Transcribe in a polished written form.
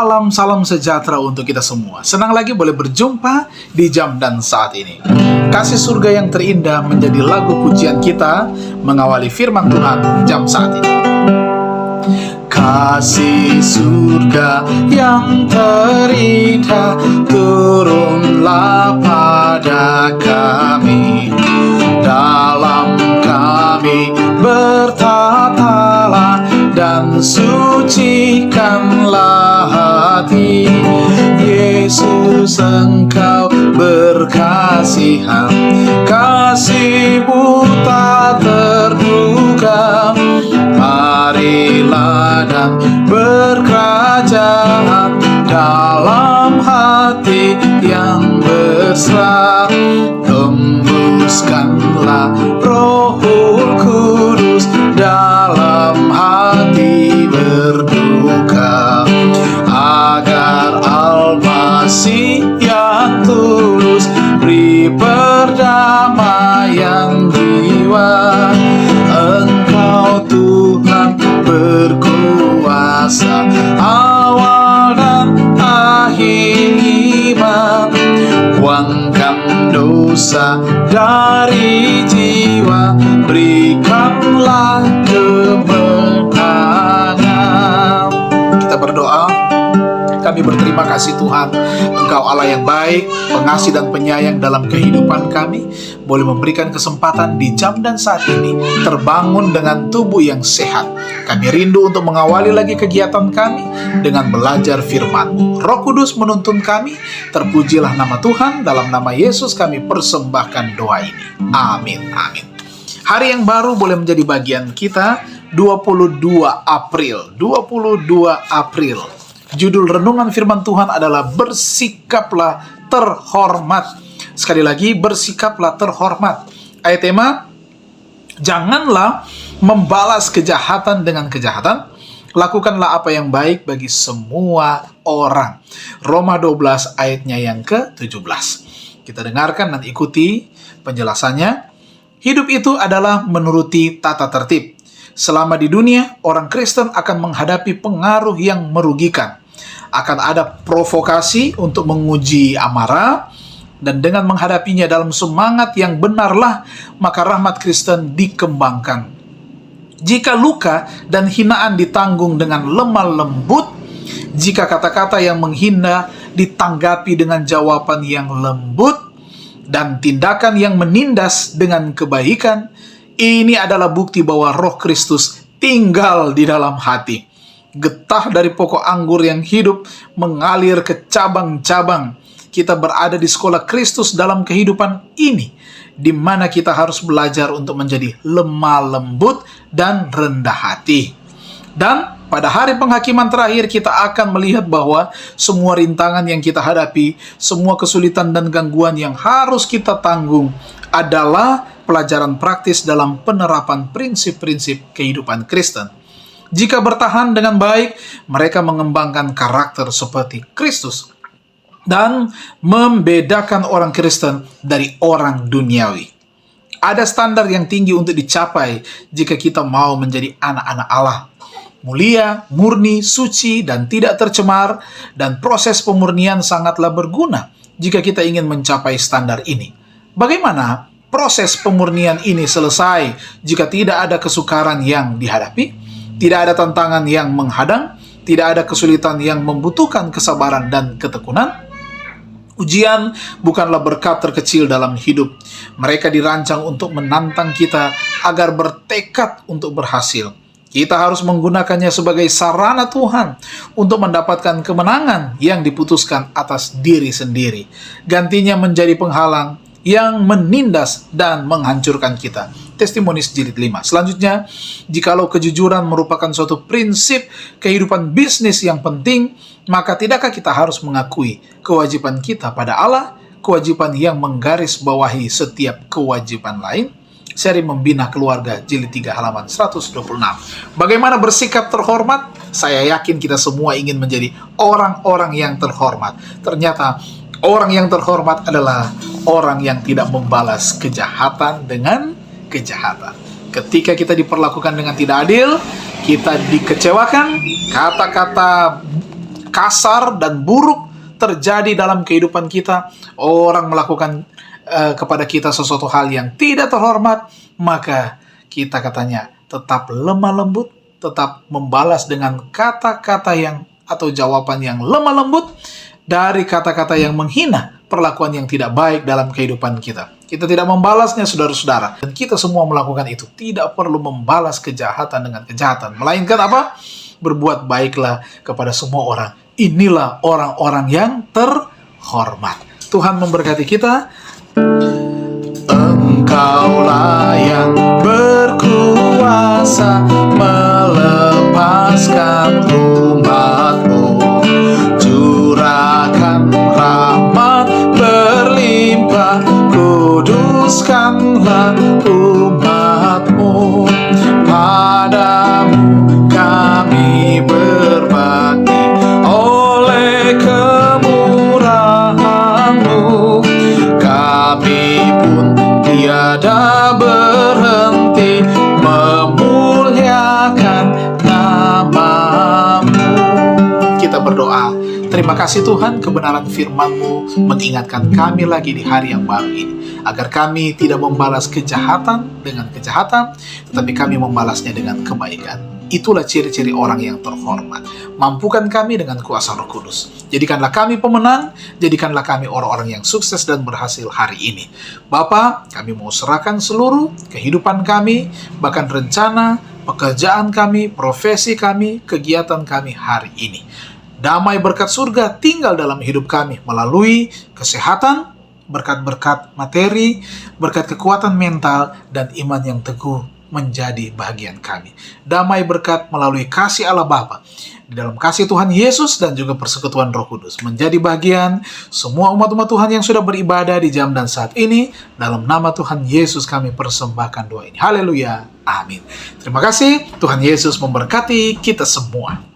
Salam sejahtera untuk kita semua. Senang lagi boleh berjumpa di jam dan saat ini. Kasih surga yang terindah menjadi lagu pujian kita mengawali firman Tuhan jam saat ini. Kasih surga yang terindah turunlah pada kami. Dalam kami bertatalah dan sucikanlah hati. Yesus, Engkau berkasihan, kasih-Mu tak terduga. Marilah dan berkerajaan dalam hati yang berserah. Tembuskanlah Rohul Kudus dalam hati berduka, agar Al-Masih yang tulus beri perdamaian jiwa. Engkau Tuhan berkuasa, awal dan akhir iman. Buangkan dosa dari jiwa, berikanlah kemenangan. Kita berdoa. Kami berterima kasih Tuhan, Engkau Allah yang baik, pengasih dan penyayang dalam kehidupan kami, boleh memberikan kesempatan di jam dan saat ini terbangun dengan tubuh yang sehat. Kami rindu untuk mengawali lagi kegiatan kami dengan belajar firman-Mu. Roh Kudus menuntun kami, terpujilah nama Tuhan, dalam nama Yesus kami persembahkan doa ini. Amin, amin. Hari yang baru boleh menjadi bagian kita, 22 April. Judul renungan firman Tuhan adalah bersikaplah terhormat. Sekali lagi, bersikaplah terhormat. Ayat tema, janganlah membalas kejahatan dengan kejahatan, lakukanlah apa yang baik bagi semua orang. Roma 12 ayatnya yang ke-17. Kita dengarkan dan ikuti penjelasannya. Hidup itu adalah menuruti tata tertib. Selama di dunia, orang Kristen akan menghadapi pengaruh yang merugikan. Akan ada provokasi untuk menguji amarah, dan dengan menghadapinya dalam semangat yang benarlah, maka rahmat Kristen dikembangkan. Jika luka dan hinaan ditanggung dengan lemah lembut, jika kata-kata yang menghina ditanggapi dengan jawaban yang lembut, dan tindakan yang menindas dengan kebaikan, ini adalah bukti bahwa Roh Kristus tinggal di dalam hati. Getah dari pokok anggur yang hidup mengalir ke cabang-cabang. Kita berada di sekolah Kristus dalam kehidupan ini, di mana kita harus belajar untuk menjadi lemah lembut dan rendah hati. Dan pada hari penghakiman terakhir kita akan melihat bahwa semua rintangan yang kita hadapi, semua kesulitan dan gangguan yang harus kita tanggung adalah pelajaran praktis dalam penerapan prinsip-prinsip kehidupan Kristen. Jika bertahan dengan baik, mereka mengembangkan karakter seperti Kristus dan membedakan orang Kristen dari orang duniawi. Ada standar yang tinggi untuk dicapai jika kita mau menjadi anak-anak Allah. Mulia, murni, suci, dan tidak tercemar, dan proses pemurnian sangatlah berguna jika kita ingin mencapai standar ini. Bagaimana proses pemurnian ini selesai jika tidak ada kesukaran yang dihadapi? Tidak ada tantangan yang menghadang, tidak ada kesulitan yang membutuhkan kesabaran dan ketekunan. Ujian bukanlah berkat terkecil dalam hidup. Mereka dirancang untuk menantang kita agar bertekad untuk berhasil. Kita harus menggunakannya sebagai sarana Tuhan untuk mendapatkan kemenangan yang diputuskan atas diri sendiri. Gantinya menjadi penghalang yang menindas dan menghancurkan kita. Testimonies jilid 5. Selanjutnya, jikalau kejujuran merupakan suatu prinsip kehidupan bisnis yang penting, maka tidakkah kita harus mengakui kewajiban kita pada Allah, kewajiban yang menggarisbawahi setiap kewajiban lain? Seri Membina Keluarga jilid 3 halaman 126. Bagaimana bersikap terhormat? Saya yakin kita semua ingin menjadi orang-orang yang terhormat. Ternyata orang yang terhormat adalah orang yang tidak membalas kejahatan dengan kejahatan. Ketika kita diperlakukan dengan tidak adil, kita dikecewakan, kasar dan buruk terjadi dalam kehidupan kita, orang melakukan kepada kita sesuatu hal yang tidak terhormat, maka kita katanya tetap lemah lembut, tetap membalas dengan kata-kata yang atau jawaban yang lemah lembut dari kata-kata yang menghina, perlakuan yang tidak baik dalam kehidupan kita. Kita tidak membalasnya, saudara-saudara. Dan kita semua melakukan itu. Tidak perlu membalas kejahatan dengan kejahatan. Melainkan apa? Berbuat baiklah kepada semua orang. Inilah orang-orang yang terhormat. Tuhan memberkati kita. Engkaulah yang berkuasa melepaskan umat-Mu, curahkan rahmat berlimpah, kuduskanlah umat-Mu. Padamu kami berbakti oleh kemurahan-Mu, kami pun tiada berhenti memuliakan nama-Mu. Kita berdoa. Terima kasih Tuhan, kebenaran firman-Mu mengingatkan kami lagi di hari yang baru ini, agar kami tidak membalas kejahatan dengan kejahatan, tetapi kami membalasnya dengan kebaikan. Itulah ciri-ciri orang yang terhormat. Mampukan kami dengan kuasa Roh Kudus. Jadikanlah kami pemenang, jadikanlah kami orang-orang yang sukses dan berhasil hari ini. Bapa, kami mau serahkan seluruh kehidupan kami, bahkan rencana, pekerjaan kami, profesi kami, kegiatan kami hari ini. Damai berkat surga tinggal dalam hidup kami melalui kesehatan, berkat-berkat materi, berkat kekuatan mental, dan iman yang teguh menjadi bagian kami. Damai berkat melalui kasih Allah Bapa di dalam kasih Tuhan Yesus dan juga persekutuan Roh Kudus menjadi bagian semua umat-umat Tuhan yang sudah beribadah di jam dan saat ini. Dalam nama Tuhan Yesus kami persembahkan doa ini. Haleluya. Amin. Terima kasih. Tuhan Yesus memberkati kita semua.